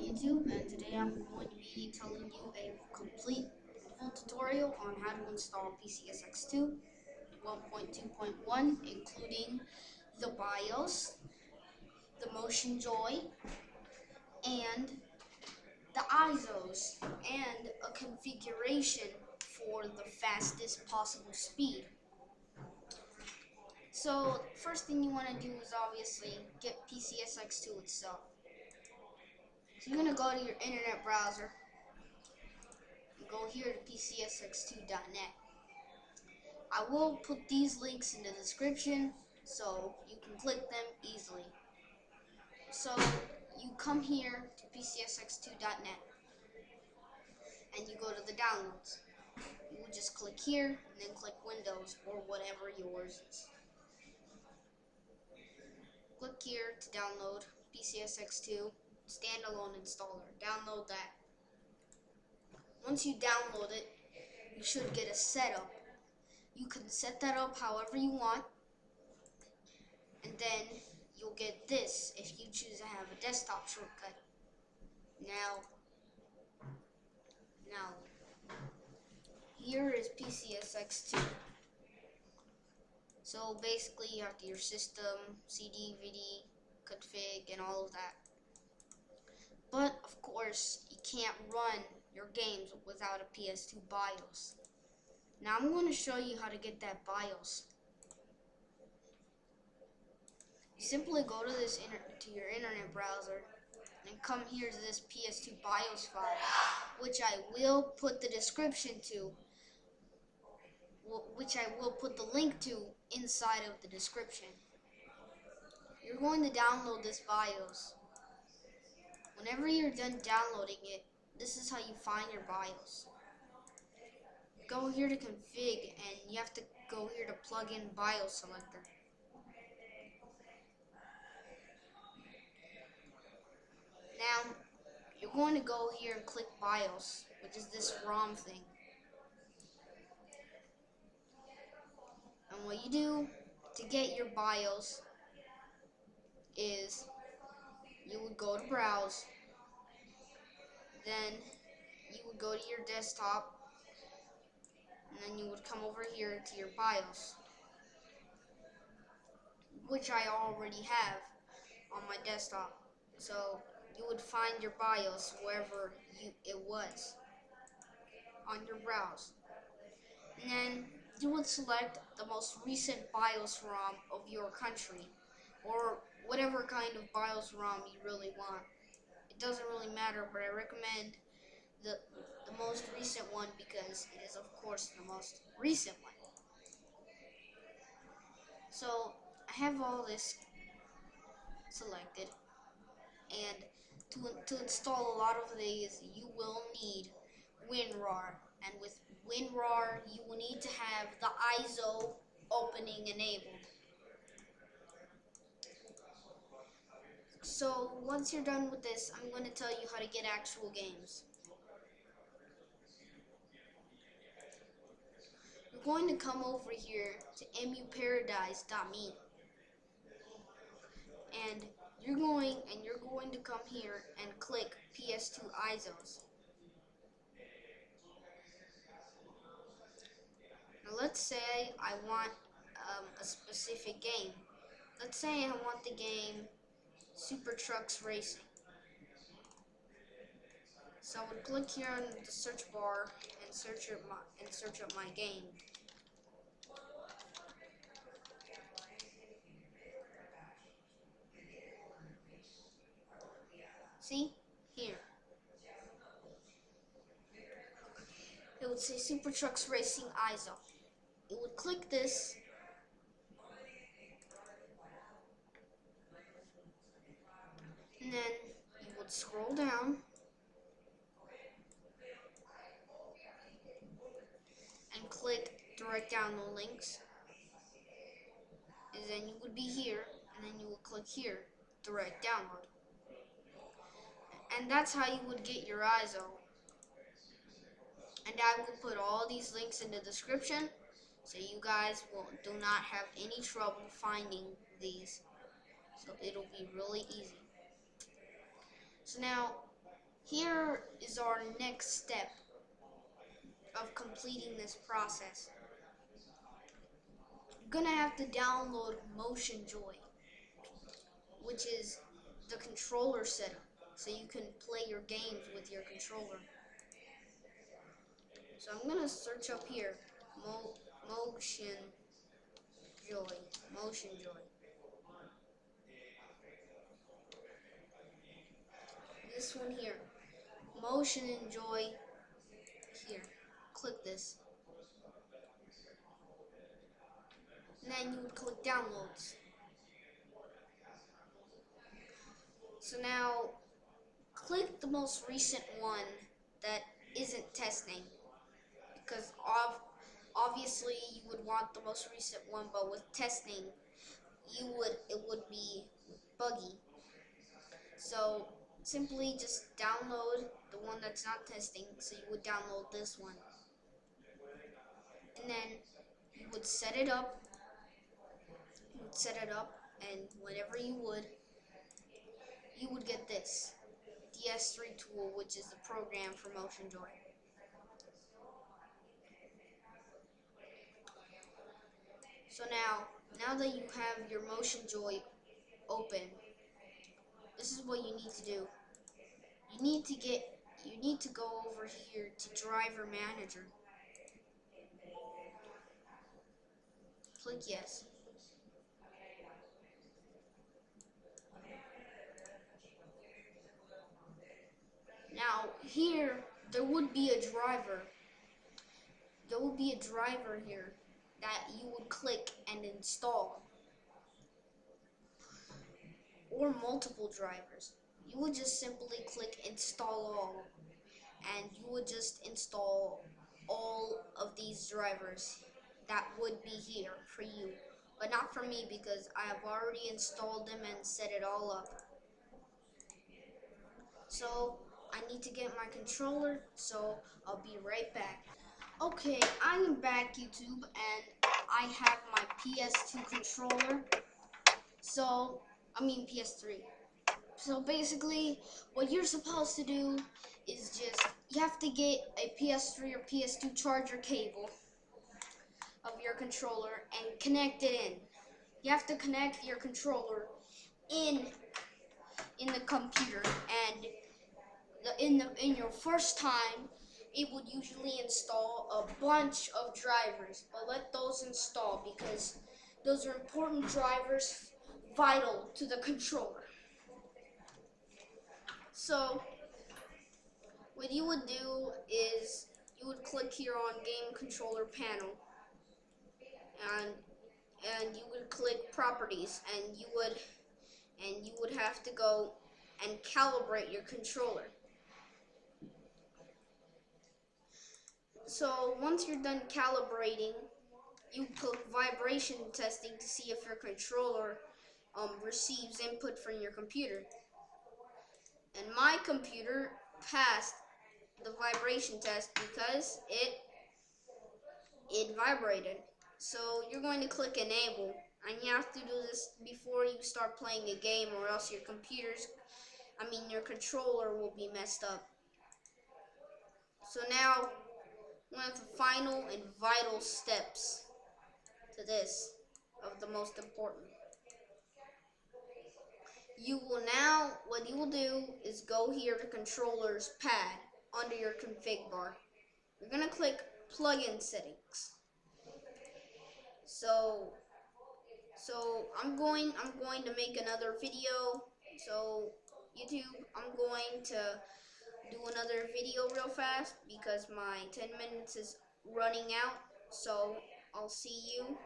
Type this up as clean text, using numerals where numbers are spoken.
YouTube, and today I'm going to be telling you a complete full tutorial on how to install PCSX2 1.2.1, including the BIOS, the motion joy, and the ISOs, and a configuration for the fastest possible speed. So, first thing you want to do is obviously get PCSX2 itself. So you're going to go to your internet browser, go here to PCSX2.net. I will put these links in the description so you can click them easily. So you come here to PCSX2.net and you go to the downloads. You will just click here and then click Windows or whatever yours is. Click here to download PCSX2 standalone installer. Download that. Once you download it, you should get a setup. You can set that up however you want, and then you'll get this if you choose to have a desktop shortcut. Now, here is PCSX2. So basically you have your system, CD, VD, config, and all of that. But of course, you can't run your games without a PS2 BIOS. Now I'm going to show you how to get that BIOS. You simply go to your internet browser and come here to this PS2 BIOS file, which I will put the description to, which I will put the link to inside of the description. You're going to download this BIOS. Whenever you're done downloading it, this is how you find your BIOS. Go here to config and you have to go here to plug in BIOS selector. Now you're going to go here and click BIOS, which is this ROM thing. And what you do to get your BIOS is you would go to browse, then you would go to your desktop, and then you would come over here to your BIOS, which I already have on my desktop. So you would find your BIOS wherever it was on your browse, and then you would select the most recent BIOS ROM of your country, or whatever kind of BIOS ROM you really want. It doesn't really matter, but I recommend the most recent one because it is of course the most recent one. So I have all this selected, and to install a lot of these you will need WinRAR, and with WinRAR you will need to have the ISO opening enabled. So once you're done with this, I'm going to tell you how to get actual games. You're going to come over here to emuparadise.me, and you're going to come here and click PS2 ISOs. Now let's say I want a specific game. Let's say I want the game Super Trucks Racing. So I would click here on the search bar and search up my game. See? Here. It would say Super Trucks Racing ISO. It would click this, and then you would scroll down and click direct download links, and then you would be here, and then you would click here, direct download. And that's how you would get your ISO. And I will put all these links in the description so you guys do not have any trouble finding these. So it'll be really easy. So now Here is our next step of completing this process. You're gonna have to download Motion Joy, which is the controller setup, so you can play your games with your controller. So I'm gonna search up here, Motion Joy, Motion Joy. This one here, Motion and Joy. Here, click this, and then you would click downloads. So now, click the most recent one that isn't testing, because obviously you would want the most recent one, but with testing, it would be buggy. So simply just download the one that's not testing. So you would download this one, and then you would set it up. And whenever you would get this DS3 tool, which is the program for Motion Joy. So now that you have your Motion Joy open, this is what you need to do. You need to go over here to Driver Manager. Click yes. Now here there would be a driver. There will be a driver here that you would click and install, or multiple drivers. You would just simply click install all, and you would just install all of these drivers that would be here for you, but not for me because I have already installed them and set it all up. So I need to get my controller, so I'll be right back. Okay, I am back, YouTube, and I have my PS2 controller. PS3. So basically, what you're supposed to do is you have to get a PS3 or PS2 charger cable of your controller and connect it in. You have to connect your controller in the computer, and in your first time, it would usually install a bunch of drivers, but let those install because those are important drivers, vital to the controller. So what you would do is you would click here on Game Controller Panel, and you would click Properties, and you would have to go and calibrate your controller. So once you're done calibrating, you click vibration testing to see if your controller receives input from your computer. And my computer passed the vibration test because it vibrated. So you're going to click enable, and you have to do this before you start playing a game, or else your your controller will be messed up. So now, one of the final and vital steps to this, of the most important. What you will do is go here to Controllers Pad under your config bar. You're gonna click Plugin Settings. So I'm going to make another video. So YouTube, I'm going to do another video real fast because my 10 minutes is running out. So I'll see you